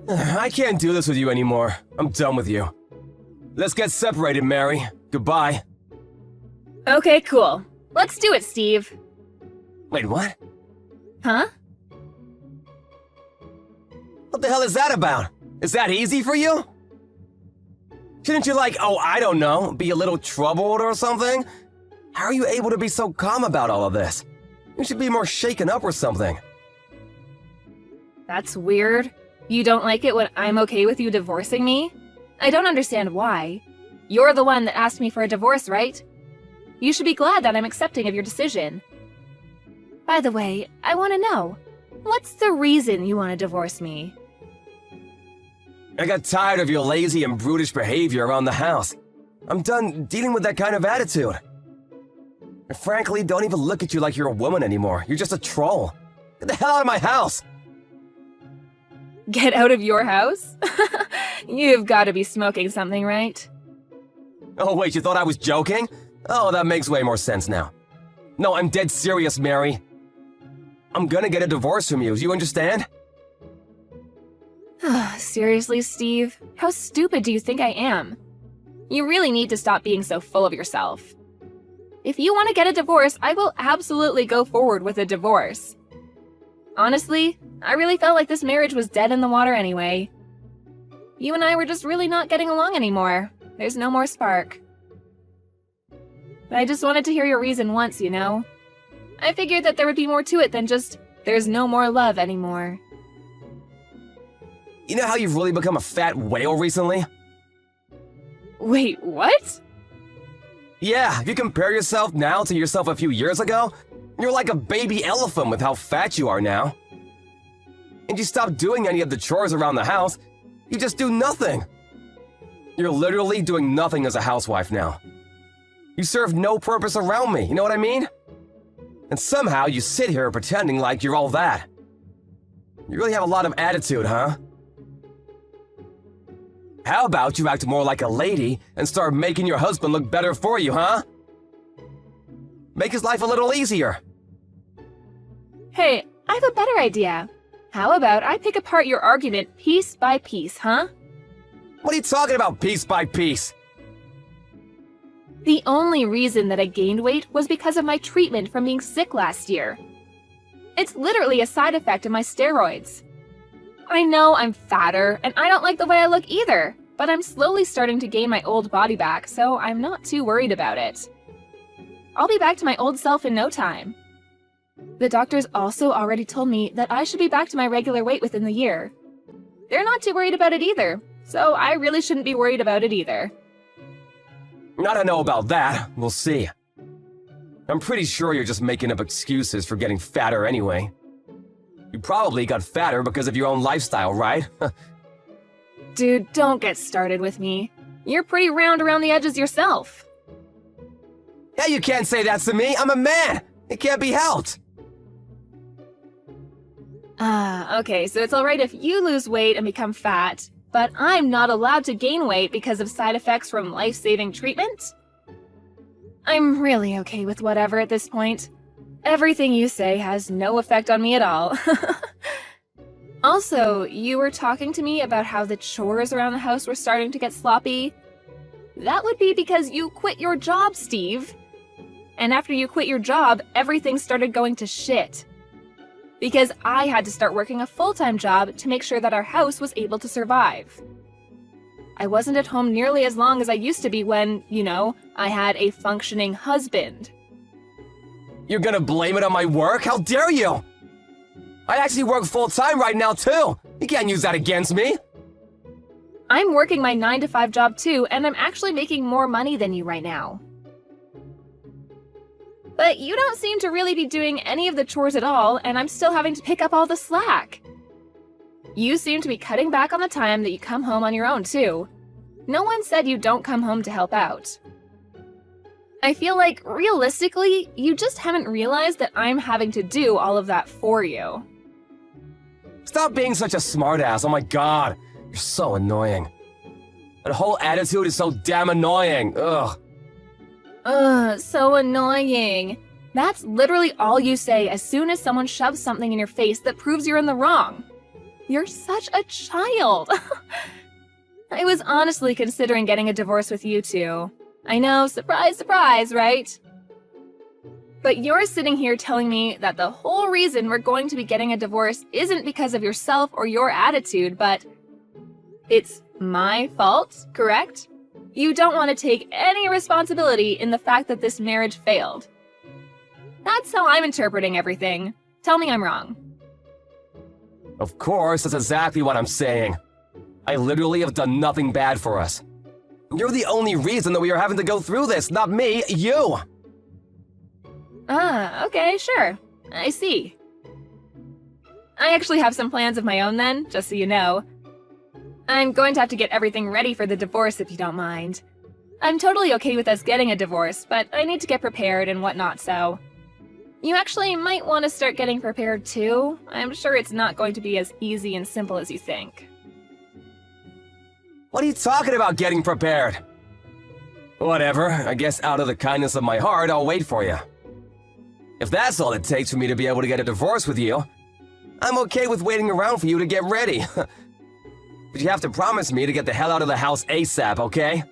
I can't do this with you anymore. I'm done with you. Let's get separated, Mary. Goodbye. Okay, cool. Let's do it, Steve. Wait, what? Huh? What the hell is that about? Is that easy for you? Shouldn't you I don't know, be a little troubled or something? How are you able to be so calm about all of this? You should be more shaken up or something. That's weird. You don't like it when I'm okay with you divorcing me? I don't understand why. You're the one that asked me for a divorce, right? You should be glad that I'm accepting of your decision. By the way, I want to know, what's the reason you want to divorce me? I got tired of your lazy and brutish behavior around the house. I'm done dealing with that kind of attitude. I frankly don't even look at you like you're a woman anymore. You're just a troll. Get the hell out of my house! Get out of your house? You've got to be smoking something, right? Oh wait, you thought I was joking? Oh, that makes way more sense now. No, I'm dead serious, Mary. I'm gonna get a divorce from you, do you understand? Seriously, Steve? How stupid do you think I am? You really need to stop being so full of yourself. If you want to get a divorce, I will absolutely go forward with a divorce. Honestly, I really felt like this marriage was dead in the water anyway. You and I were just really not getting along anymore. There's no more spark. But I just wanted to hear your reason once, you know? I figured that there would be more to it than just, there's no more love anymore. You know how you've really become a fat whale recently? Wait, what? Yeah, if you compare yourself now to yourself a few years ago, you're like a baby elephant with how fat you are now. And you stop doing any of the chores around the house, you just do nothing. You're literally doing nothing as a housewife now. You serve no purpose around me, you know what I mean? And somehow you sit here pretending like you're all that. You really have a lot of attitude, huh? How about you act more like a lady and start making your husband look better for you, huh? Make his life a little easier. Hey, I have a better idea. How about I pick apart your argument piece by piece, huh? What are you talking about, piece by piece? The only reason that I gained weight was because of my treatment from being sick last year. It's literally a side effect of my steroids. I know I'm fatter, and I don't like the way I look either, but I'm slowly starting to gain my old body back, so I'm not too worried about it. I'll be back to my old self in no time. The doctors also already told me that I should be back to my regular weight within the year. They're not too worried about it either, so I really shouldn't be worried about it either. I don't know about that. We'll see. I'm pretty sure you're just making up excuses for getting fatter anyway. You probably got fatter because of your own lifestyle, right? Dude, don't get started with me. You're pretty round around the edges yourself. Yeah, you can't say that to me. I'm a man. It can't be helped. Okay, so it's alright if you lose weight and become fat, but I'm not allowed to gain weight because of side effects from life-saving treatment? I'm really okay with whatever at this point. Everything you say has no effect on me at all. Also, you were talking to me about how the chores around the house were starting to get sloppy. That would be because you quit your job, Steve. And after you quit your job, everything started going to shit. Because I had to start working a full-time job to make sure that our house was able to survive. I wasn't at home nearly as long as I used to be when, you know, I had a functioning husband. You're gonna blame it on my work? How dare you? I actually work full-time right now, too. You can't use that against me. I'm working my 9-to-5 job too, and I'm actually making more money than you right now. But you don't seem to really be doing any of the chores at all, and I'm still having to pick up all the slack. You seem to be cutting back on the time that you come home on your own, too. No one said you don't come home to help out. I feel like, realistically, you just haven't realized that I'm having to do all of that for you. Stop being such a smartass, oh my god. You're so annoying. That whole attitude is so damn annoying, ugh. Ugh, so annoying. That's literally all you say as soon as someone shoves something in your face that proves you're in the wrong. You're such a child. I was honestly considering getting a divorce with you two. I know, surprise, surprise, right? But you're sitting here telling me that the whole reason we're going to be getting a divorce isn't because of yourself or your attitude, but it's my fault, correct? You don't want to take any responsibility in the fact that this marriage failed. That's how I'm interpreting everything. Tell me I'm wrong. Of course, that's exactly what I'm saying. I literally have done nothing bad for us. You're the only reason that we are having to go through this, not me, you! Ah, okay, sure. I see. I actually have some plans of my own then, just so you know. I'm going to have to get everything ready for the divorce if you don't mind. I'm totally okay with us getting a divorce, but I need to get prepared and whatnot, so... You actually might want to start getting prepared too. I'm sure it's not going to be as easy and simple as you think. What are you talking about getting prepared? Whatever, I guess out of the kindness of my heart, I'll wait for you. If that's all it takes for me to be able to get a divorce with you, I'm okay with waiting around for you to get ready. But you have to promise me to get the hell out of the house ASAP, okay?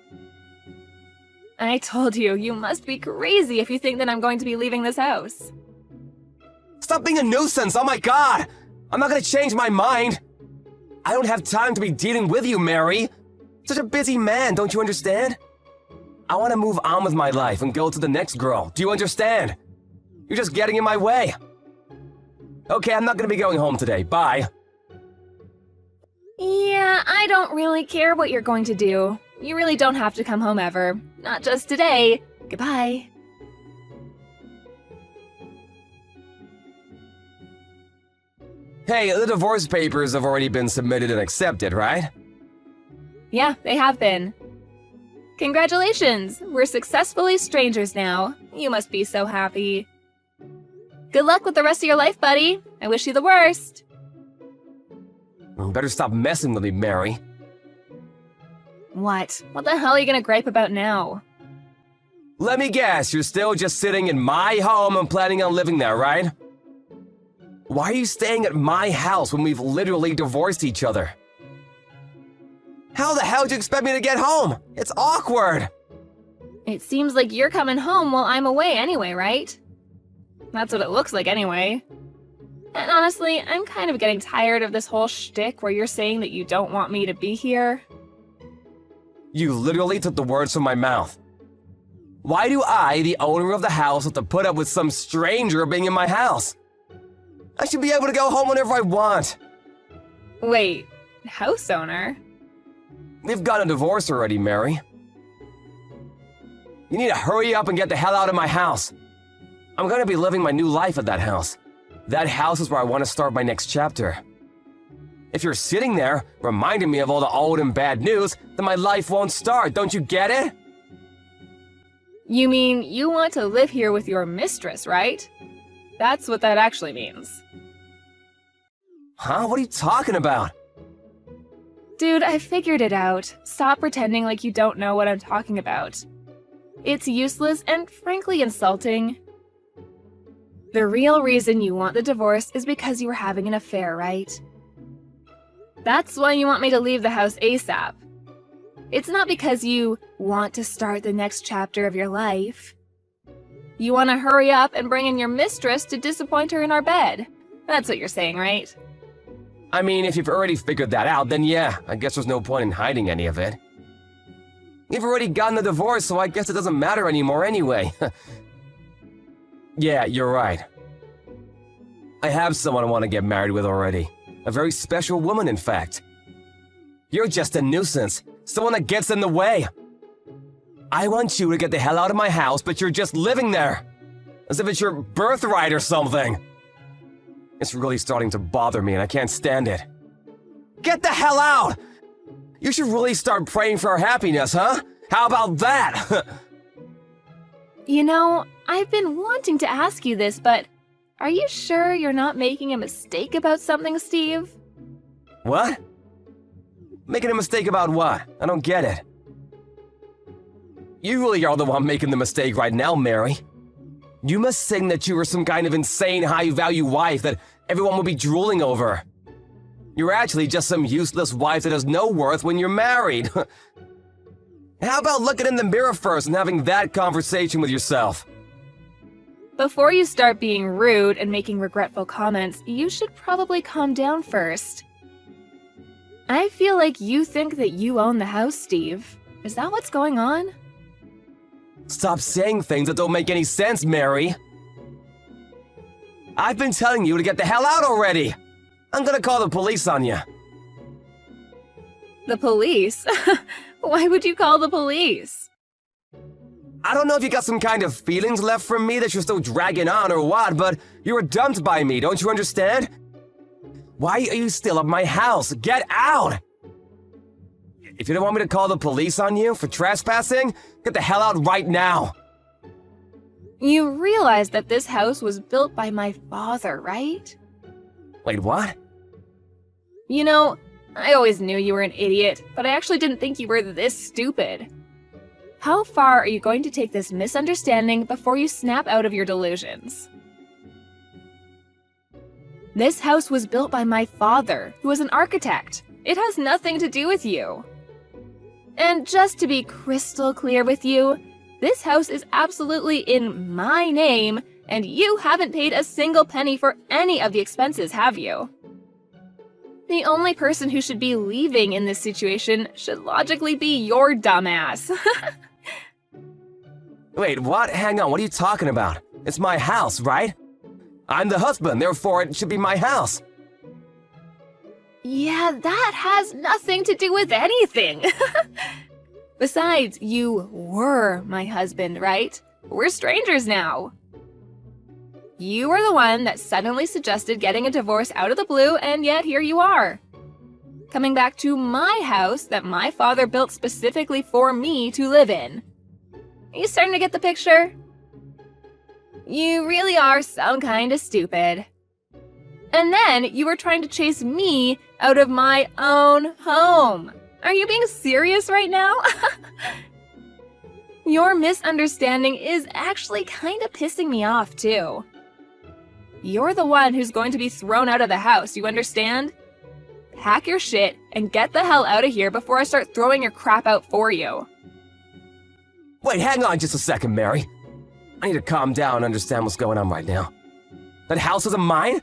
I told you, you must be crazy if you think that I'm going to be leaving this house. Stop being a nuisance, oh my god! I'm not gonna change my mind! I don't have time to be dealing with you, Mary! Such a busy man, don't you understand? I want to move on with my life and go to the next girl, do you understand? You're just getting in my way. Okay, I'm not gonna be going home today, bye. Yeah, I don't really care what you're going to do. You really don't have to come home ever. Not just today. Goodbye. Hey, the divorce papers have already been submitted and accepted, right? Yeah, they have been. Congratulations! We're successfully strangers now. You must be so happy. Good luck with the rest of your life, buddy. I wish you the worst. You better stop messing with me, Mary. What? What the hell are you gonna gripe about now? Let me guess, you're still just sitting in my home and planning on living there, right? Why are you staying at my house when we've literally divorced each other? How the hell do you expect me to get home? It's awkward! It seems like you're coming home while I'm away anyway, right? That's what it looks like anyway. And honestly, I'm kind of getting tired of this whole shtick where you're saying that you don't want me to be here. You literally took the words from my mouth. Why do I, the owner of the house, have to put up with some stranger being in my house? I should be able to go home whenever I want. Wait, house owner? We've got a divorce already, Mary. You need to hurry up and get the hell out of my house. I'm gonna be living my new life at that house. That house is where I want to start my next chapter. If you're sitting there, reminding me of all the old and bad news, then my life won't start, don't you get it? You mean you want to live here with your mistress, right? That's what that actually means. Huh? What are you talking about? Dude, I figured it out. Stop pretending like you don't know what I'm talking about. It's useless and frankly insulting. The real reason you want the divorce is because you were having an affair, right? That's why you want me to leave the house ASAP. It's not because you want to start the next chapter of your life. You want to hurry up and bring in your mistress to disappoint her in our bed. That's what you're saying, right? I mean, if you've already figured that out, then yeah, I guess there's no point in hiding any of it. You've already gotten a divorce, so I guess it doesn't matter anymore anyway. Yeah, you're right. I have someone I want to get married with already. A very special woman, in fact. You're just a nuisance. Someone that gets in the way. I want you to get the hell out of my house, but you're just living there. As if it's your birthright or something. It's really starting to bother me and I can't stand it. Get the hell out! You should really start praying for our happiness, huh? How about that? You know, I've been wanting to ask you this, but are you sure you're not making a mistake about something, Steve? What? Making a mistake about what? I don't get it. You really are the one making the mistake right now, Mary. You must think that you are some kind of insane high-value wife that everyone will be drooling over. You're actually just some useless wife that has no worth when you're married. How about looking in the mirror first and having that conversation with yourself? Before you start being rude and making regretful comments, you should probably calm down first. I feel like you think that you own the house, Steve. Is that what's going on? Stop saying things that don't make any sense, Mary. I've been telling you to get the hell out already. I'm gonna call the police on you. The police? Why would you call the police? I don't know if you got some kind of feelings left from me that you're still dragging on or what, but you were dumped by me, don't you understand? Why are you still at my house? Get out! If you don't want me to call the police on you for trespassing, get the hell out right now! You realize that this house was built by my father, right? Wait, what? You know, I always knew you were an idiot, but I actually didn't think you were this stupid. How far are you going to take this misunderstanding before you snap out of your delusions? This house was built by my father, who was an architect. It has nothing to do with you. And just to be crystal clear with you, this house is absolutely in my name, and you haven't paid a single penny for any of the expenses, have you? The only person who should be leaving in this situation should logically be your dumbass. Wait, what? Hang on, what are you talking about? It's my house, right? I'm the husband, therefore it should be my house. Yeah, that has nothing to do with anything. Besides, you were my husband, right? We're strangers now. You were the one that suddenly suggested getting a divorce out of the blue, and yet here you are. Coming back to my house that my father built specifically for me to live in. Are you starting to get the picture? You really are some kind of stupid. And then you were trying to chase me out of my own home. Are you being serious right now? Your misunderstanding is actually kind of pissing me off, too. You're the one who's going to be thrown out of the house, you understand? Pack your shit and get the hell out of here before I start throwing your crap out for you. Wait, hang on just a second, Mary. I need to calm down and understand what's going on right now. That house isn't mine?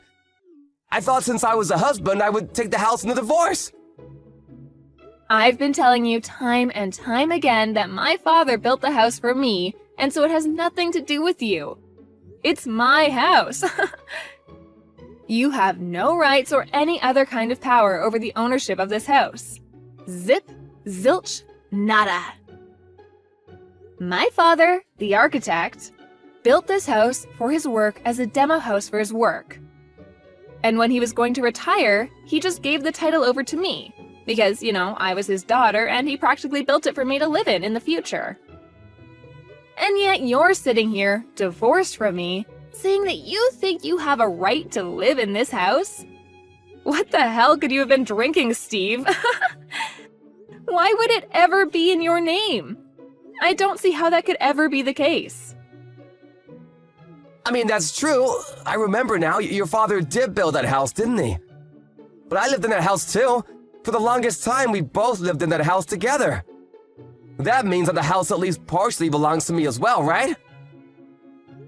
I thought since I was a husband, I would take the house in the divorce. I've been telling you time and time again that my father built the house for me, and so it has nothing to do with you. It's my house. You have no rights or any other kind of power over the ownership of this house. Zip, zilch, nada. My father, the architect, built this house for his work as a demo house for his work. And when he was going to retire, he just gave the title over to me. Because, you know, I was his daughter and he practically built it for me to live in the future. And yet you're sitting here, divorced from me, saying that you think you have a right to live in this house? What the hell could you have been drinking, Steve? Why would it ever be in your name? I don't see how that could ever be the case. I mean, that's true. I remember now, your father did build that house, didn't he? But I lived in that house too. For the longest time, we both lived in that house together. That means that the house at least partially belongs to me as well, right?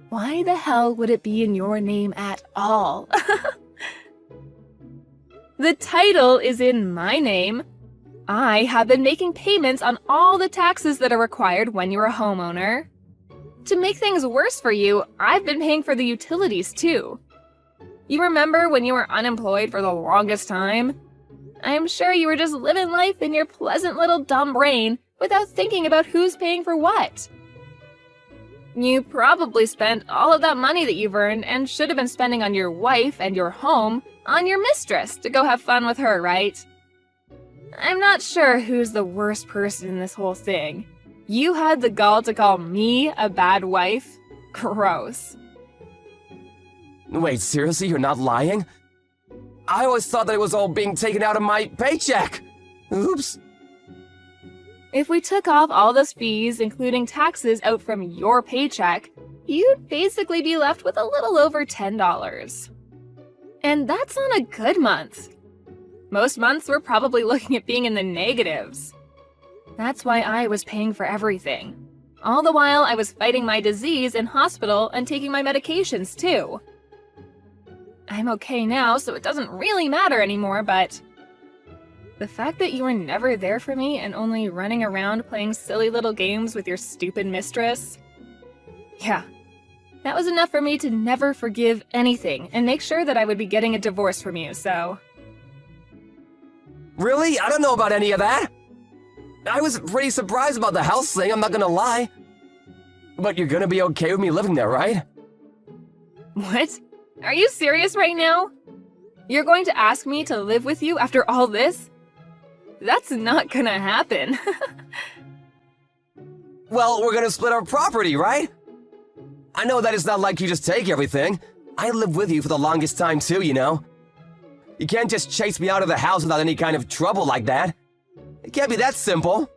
Why the hell would it be in your name at all? The title is in my name. I have been making payments on all the taxes that are required when you're a homeowner. To make things worse for you, I've been paying for the utilities too. You remember when you were unemployed for the longest time? I'm sure you were just living life in your pleasant little dumb brain without thinking about who's paying for what. You probably spent all of that money that you've earned and should have been spending on your wife and your home on your mistress to go have fun with her, right? I'm not sure who's the worst person in this whole thing. You had the gall to call me a bad wife? Gross. Wait, seriously, you're not lying? I always thought that it was all being taken out of my paycheck. Oops. If we took off all those fees, including taxes, out from your paycheck, you'd basically be left with a little over $10. And that's on a good month. Most months we're probably looking at being in the negatives. That's why I was paying for everything. All the while I was fighting my disease in hospital and taking my medications too. I'm okay now, so it doesn't really matter anymore, but the fact that you were never there for me and only running around playing silly little games with your stupid mistress, yeah, that was enough for me to never forgive anything and make sure that I would be getting a divorce from you, so... Really? I don't know about any of that. I was pretty surprised about the house thing, I'm not gonna lie. But you're gonna be okay with me living there, right? What? Are you serious right now? You're going to ask me to live with you after all this? That's not gonna happen. Well, we're gonna split our property, right? I know that it's not like you just take everything. I lived with you for the longest time too, you know? You can't just chase me out of the house without any kind of trouble like that. It can't be that simple.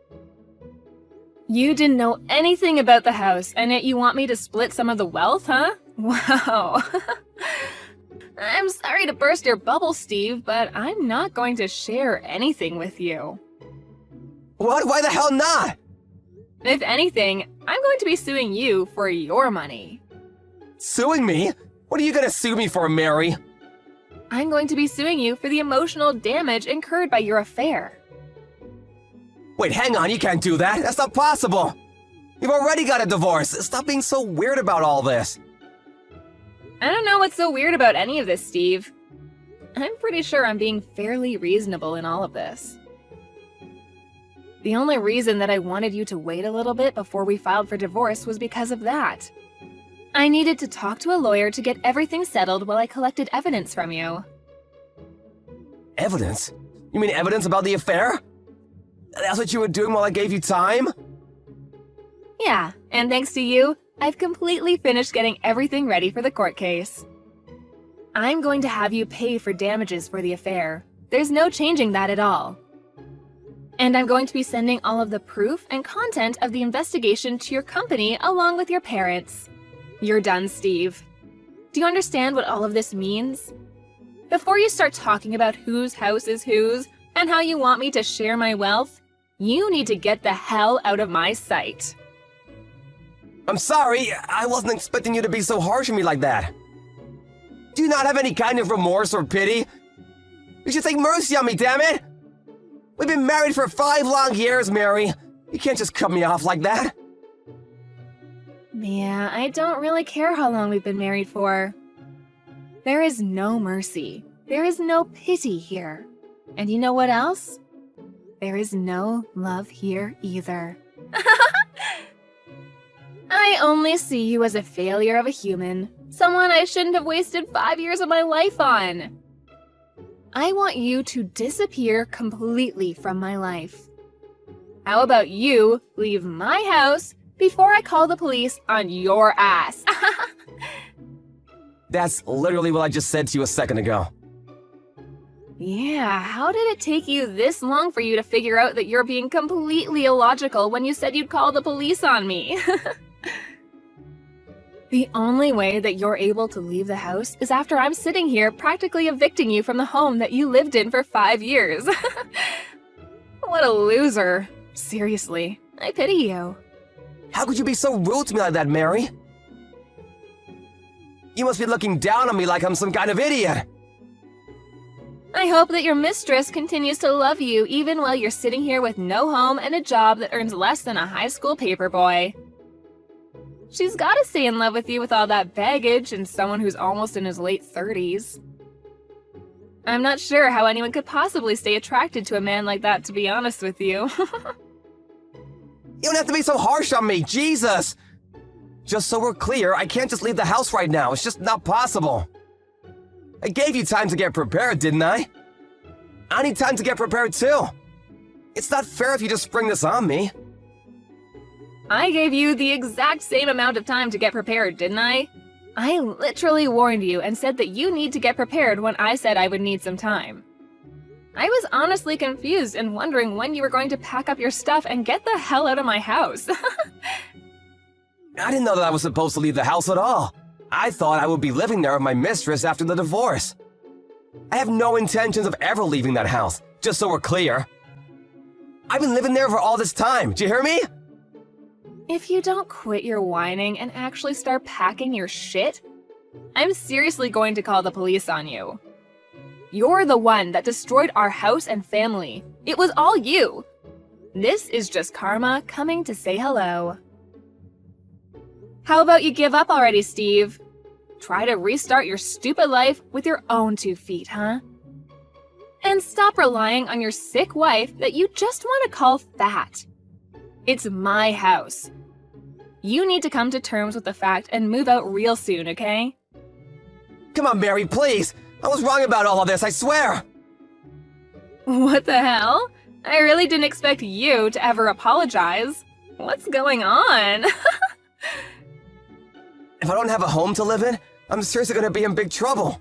You didn't know anything about the house, and yet you want me to split some of the wealth, huh? Wow. I'm sorry to burst your bubble, Steve, but I'm not going to share anything with you. What? Why the hell not? If anything, I'm going to be suing you for your money. Suing me? What are you gonna sue me for, Mary? I'm going to be suing you for the emotional damage incurred by your affair. Wait, hang on, you can't do that. That's not possible. You've already got a divorce. Stop being so weird about all this. I don't know what's so weird about any of this, Steve. I'm pretty sure I'm being fairly reasonable in all of this. The only reason that I wanted you to wait a little bit before we filed for divorce was because of that. I needed to talk to a lawyer to get everything settled while I collected evidence from you. Evidence? You mean evidence about the affair? That's what you were doing while I gave you time? Yeah, and thanks to you, I've completely finished getting everything ready for the court case. I'm going to have you pay for damages for the affair. There's no changing that at all. And I'm going to be sending all of the proof and content of the investigation to your company along with your parents. You're done, Steve. Do you understand what all of this means? Before you start talking about whose house is whose and how you want me to share my wealth, you need to get the hell out of my sight. I'm sorry, I wasn't expecting you to be so harsh on me like that. Do you not have any kind of remorse or pity? You should take mercy on me, damn it! We've been married for 5 long years, Mary. You can't just cut me off like that. Yeah, I don't really care how long we've been married for. There is no mercy. There is no pity here. And you know what else? There is no love here either. I only see you as a failure of a human, someone I shouldn't have wasted 5 years of my life on. I want you to disappear completely from my life. How about you leave my house before I call the police on your ass? That's literally what I just said to you a second ago. Yeah, how did it take you this long for you to figure out that you're being completely illogical when you said you'd call the police on me? The only way that you're able to leave the house is after I'm sitting here practically evicting you from the home that you lived in for 5 years. What a loser. Seriously, I pity you. How could you be so rude to me like that, Mary? You must be looking down on me like I'm some kind of idiot. I hope that your mistress continues to love you even while you're sitting here with no home and a job that earns less than a high school paperboy. She's gotta stay in love with you with all that baggage and someone who's almost in his late 30s. I'm not sure how anyone could possibly stay attracted to a man like that, to be honest with you. You don't have to be so harsh on me, Jesus! Just so we're clear, I can't just leave the house right now. It's just not possible. I gave you time to get prepared, didn't I? I need time to get prepared too. It's not fair if you just spring this on me. I gave you the exact same amount of time to get prepared, didn't I? I literally warned you and said that you need to get prepared when I said I would need some time. I was honestly confused and wondering when you were going to pack up your stuff and get the hell out of my house. I didn't know that I was supposed to leave the house at all. I thought I would be living there with my mistress after the divorce. I have no intentions of ever leaving that house, just so we're clear. I've been living there for all this time, do you hear me? If you don't quit your whining and actually start packing your shit, I'm seriously going to call the police on you. You're the one that destroyed our house and family. It was all you. This is just karma coming to say hello. How about you give up already, Steve? Try to restart your stupid life with your own 2 feet, huh? And stop relying on your sick wife that you just want to call fat. It's my house. You need to come to terms with the fact and move out real soon, okay? Come on, Mary, please. I was wrong about all of this, I swear. What the hell? I really didn't expect you to ever apologize. What's going on? If I don't have a home to live in, I'm seriously gonna be in big trouble.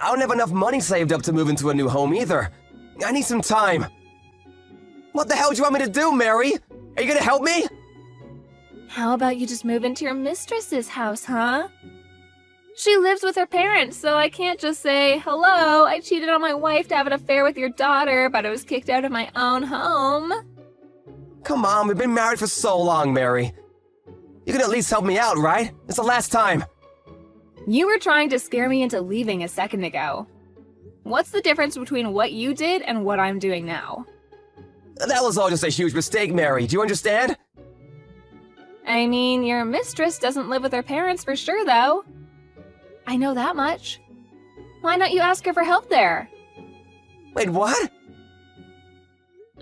I don't have enough money saved up to move into a new home either. I need some time. What the hell do you want me to do, Mary? Are you gonna help me? How about you just move into your mistress's house, huh? She lives with her parents, so I can't just say, hello, I cheated on my wife to have an affair with your daughter, but I was kicked out of my own home. Come on, we've been married for so long, Mary. You can at least help me out, right? It's the last time. You were trying to scare me into leaving a second ago. What's the difference between what you did and what I'm doing now? That was all just a huge mistake, Mary. Do you understand? I mean, your mistress doesn't live with her parents for sure, though. I know that much. Why don't you ask her for help there? Wait, what?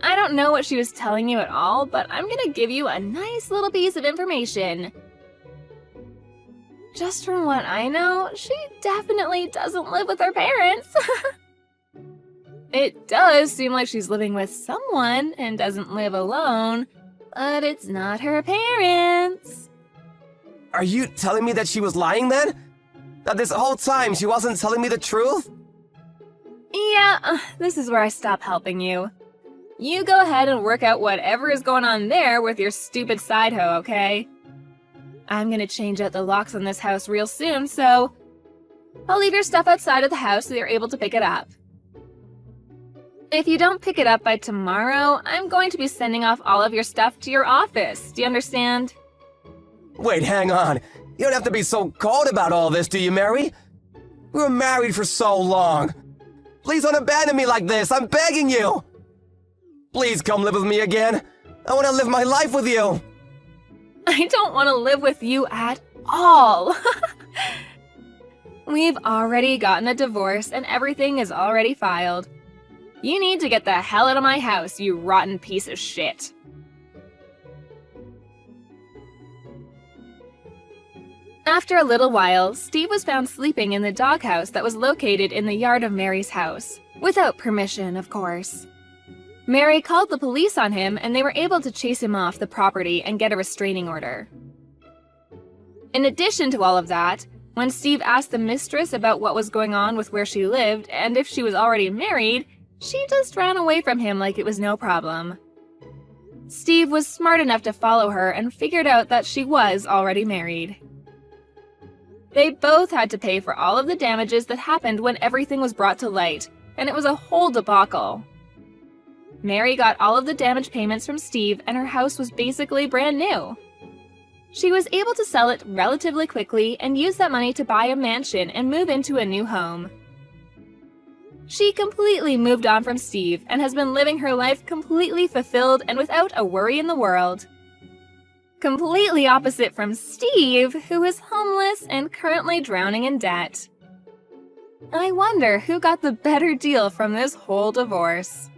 I don't know what she was telling you at all, but I'm gonna give you a nice little piece of information. Just from what I know, she definitely doesn't live with her parents. It does seem like she's living with someone and doesn't live alone, but it's not her parents. Are you telling me that she was lying then? That this whole time she wasn't telling me the truth? Yeah, this is where I stop helping you. You go ahead and work out whatever is going on there with your stupid side hoe, okay? I'm gonna change out the locks on this house real soon, so I'll leave your stuff outside of the house so you're able to pick it up. If you don't pick it up by tomorrow, I'm going to be sending off all of your stuff to your office. Do you understand? Wait, hang on. You don't have to be so cold about all this, do you, Mary? We were married for so long. Please don't abandon me like this, I'm begging you! Please come live with me again. I want to live my life with you. I don't want to live with you at all. We've already gotten a divorce and everything is already filed. You need to get the hell out of my house, you rotten piece of shit. After a little while, Steve was found sleeping in the doghouse that was located in the yard of Mary's house. Without permission, of course. Mary called the police on him and they were able to chase him off the property and get a restraining order. In addition to all of that, when Steve asked the mistress about what was going on with where she lived and if she was already married, she just ran away from him like it was no problem. Steve was smart enough to follow her and figured out that she was already married. They both had to pay for all of the damages that happened when everything was brought to light, and it was a whole debacle. Mary got all of the damage payments from Steve and her house was basically brand new. She was able to sell it relatively quickly and use that money to buy a mansion and move into a new home. She completely moved on from Steve and has been living her life completely fulfilled and without a worry in the world. Completely opposite from Steve, who is homeless and currently drowning in debt. I wonder who got the better deal from this whole divorce.